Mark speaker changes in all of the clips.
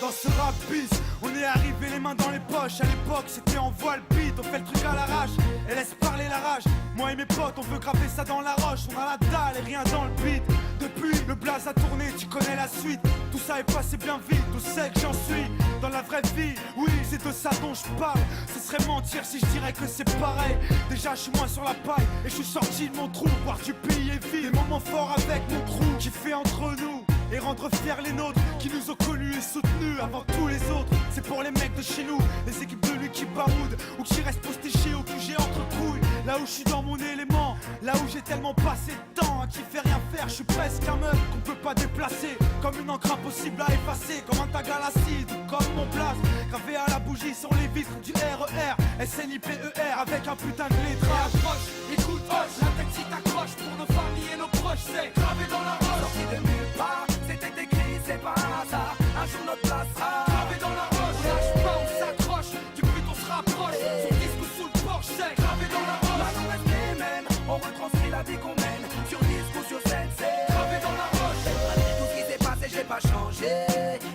Speaker 1: Dans ce rap bis, on est arrivé les mains dans les poches. À l'époque c'était en voile beat, on fait le truc à l'arrache et laisse parler la rage. Moi et mes potes on veut graver ça dans la roche. On a la dalle et rien dans le beat. Depuis le blaze a tourné, tu connais la suite. Tout ça est passé bien vite, tout sait que j'en suis. Dans la vraie vie, oui c'est de ça dont je parle. Ce serait mentir si je dirais que c'est pareil. Déjà je suis moins sur la paille et je suis sorti de mon trou. Voir du pays et vivre des moments forts avec mon crew qui fait entre nous et rendre fiers les nôtres qui nous ont connus et soutenus avant tous les autres. C'est pour les mecs de chez nous, les équipes de lui qui baroudent ou qui restent postichés au QG entre couilles. Là où je suis dans mon élément, là où j'ai tellement passé de temps à qui fait rien faire. Je suis presque un meuf qu'on peut pas déplacer, comme une encre impossible à effacer, comme un tag à l'acide ou comme mon place gravé à la bougie sur les vitres du RER SNIPER avec un putain de lettrage.
Speaker 2: Approche, écoute, hoche, la tête si t'accroche pour nos familles et nos proches, c'est gravé dans la roche.
Speaker 3: Sorti de nulle part, c'était écrit, c'est pas un hasard. Un jour notre place sera
Speaker 2: gravé dans la roche. On lâche pas, on s'accroche, du but on se rapproche. Sur disque ou sous le porche, c'est gravé dans la roche.
Speaker 3: Maintenant reste les mêmes, on retranscrit la vie qu'on mène. Sur disque ou sur scène, c'est
Speaker 2: gravé dans la roche.
Speaker 3: malgré tout ce qui s'est passé, j'ai pas changé.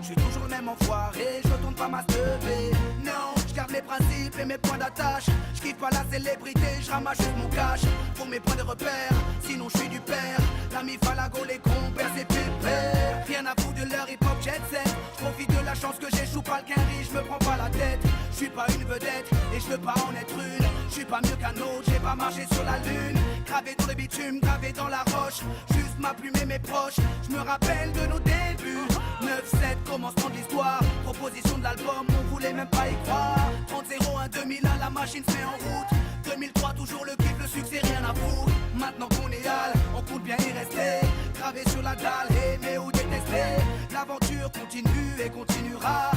Speaker 3: Je suis toujours le même enfoiré, je retourne pas ma lever. Non, je garde mes principes et mes points d'attache. Je kiffe pas la célébrité, je ramasse juste mon cash pour mes points de repère, sinon je suis du père. L'ami Falago, les compères, c'est pépère. Rien à foutre de leur hip-hop jet set. Je profite de la chance que j'échoue pas le quinri, je me prends pas la tête. Je suis pas une vedette et je veux pas en être une. Je suis pas mieux qu'un autre, j'ai pas marché sur la lune. Gravé dans le bitume, gravé dans la roche. Juste ma plume et mes proches, je me rappelle de nos débuts. 9-7, commencement de l'histoire. Proposition de l'album, on voulait même pas y croire. 30-01, 2001, la machine se met en route. 2003, toujours le kiff, le succès, rien à foutre. Maintenant qu'on est hal, on compte bien y rester. Gravé sur la dalle, aimer ou détester. L'aventure continue et continuera.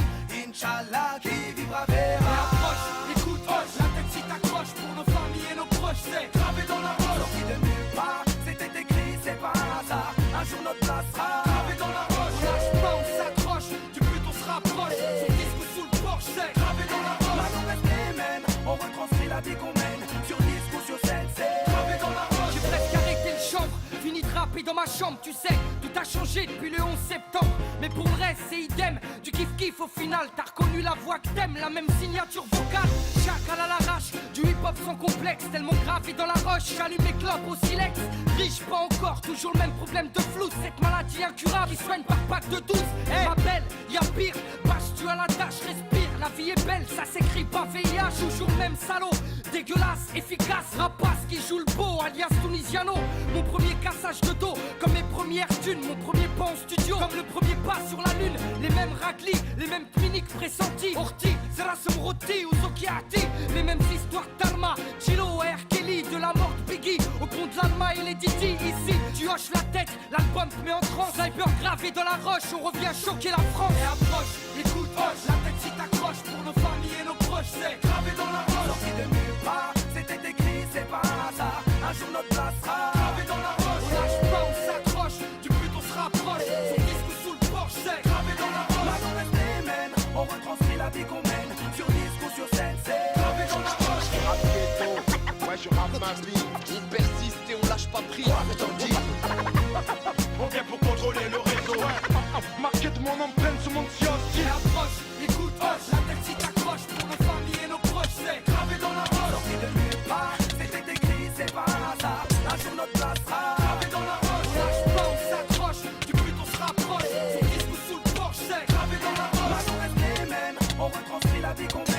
Speaker 3: Inch'Allah, qui vivra verra.
Speaker 2: Approche, écoute, hoche, la tête si t'accroche pour nos familles et nos proches, c'est gravé dans la roche.
Speaker 3: Sorti de nulle part, c'était écrit, c'est pas un hasard. Un jour notre place sera
Speaker 2: gravé dans la roche. On lâche pas, on s'accroche, du but on se rapproche. Sur disque ou sous le porche, c'est gravé dans la roche.
Speaker 3: Maintenant reste les mêmes, on retranscrit la vie qu'on mène. Sur disque ou sur scène, c'est
Speaker 2: gravé dans la roche. J'ai presque arrêté le chanvre, fini de rapper dans ma chambre, tu sais. Tout a changé depuis le 11 septembre. Mais pour le reste, c'est idem. Du kiff-kiff au final, t'as reconnu la voix que t'aimes, la même signature vocale. Chacal à l'arrache, du hip-hop sans complexe. Tellement gravé dans la roche, j'allume les clopes au silex. Riche pas encore, toujours le même problème de flou. Cette maladie incurable qui soigne par pack de 12. Hey, ma belle, y'a pire, bâche-tu à la tâche, respire. La vie est belle, ça s'écrit pas VIH. Toujours le même salaud, dégueulasse, efficace. Rapace qui joue le beau, alias Tunisiano. Mon premier cassage de dos, comme mes premières thunes. Mon premier pas en studio, comme le premier pas sur la lune. Les mêmes raglis, les mêmes cliniques pressentis. Orti, Zerasum Roti ou Zokiati. Les mêmes histoires d'Arma, Chilo et R. Kelly. De la mort de Biggie, au pont de l'Alma et les Didi. Ici, tu hoches la tête, l'album te met en transe. Sniper gravé dans la roche, on revient choquer la France. Et approche, écoute, hoche, la tête si t'accroche pour nos familles et nos proches, c'est gravé dans la roche.
Speaker 3: sorti de nulle part, c'était écrit, c'est pas un hasard. Un jour notre place sera
Speaker 2: gravé dans la roche. On lâche pas, on s'accroche, du but on se rapproche. Sur disque ou sous le porche, c'est gravé dans la roche.
Speaker 3: Maintenant reste les mêmes, on retranscrit la vie qu'on mène. Sur disque ou sur scène, c'est
Speaker 2: gravé dans la roche.
Speaker 4: Rap ghetto, ouais je rappe ma vie. On persiste et on lâche pas prise. Mais t'en dis,
Speaker 1: On vient pour contrôler le réseau. Marquette mon empreinte sur mon
Speaker 2: Et
Speaker 1: kiosque.
Speaker 2: approche, écoute, hoche, la tête si t'accroche pour nos familles et nos proches, c'est gravé dans la roche.
Speaker 3: sorti de nulle part, c'était écrit, c'est pas un hasard. Un jour notre place sera
Speaker 2: Gravé dans la roche, on lâche pas, on s'accroche, du but on se rapproche. Sur disque ou sous le porche, c'est gravé dans la roche.
Speaker 3: Maintenant reste les mêmes, on retranscrit la vie qu'on mène.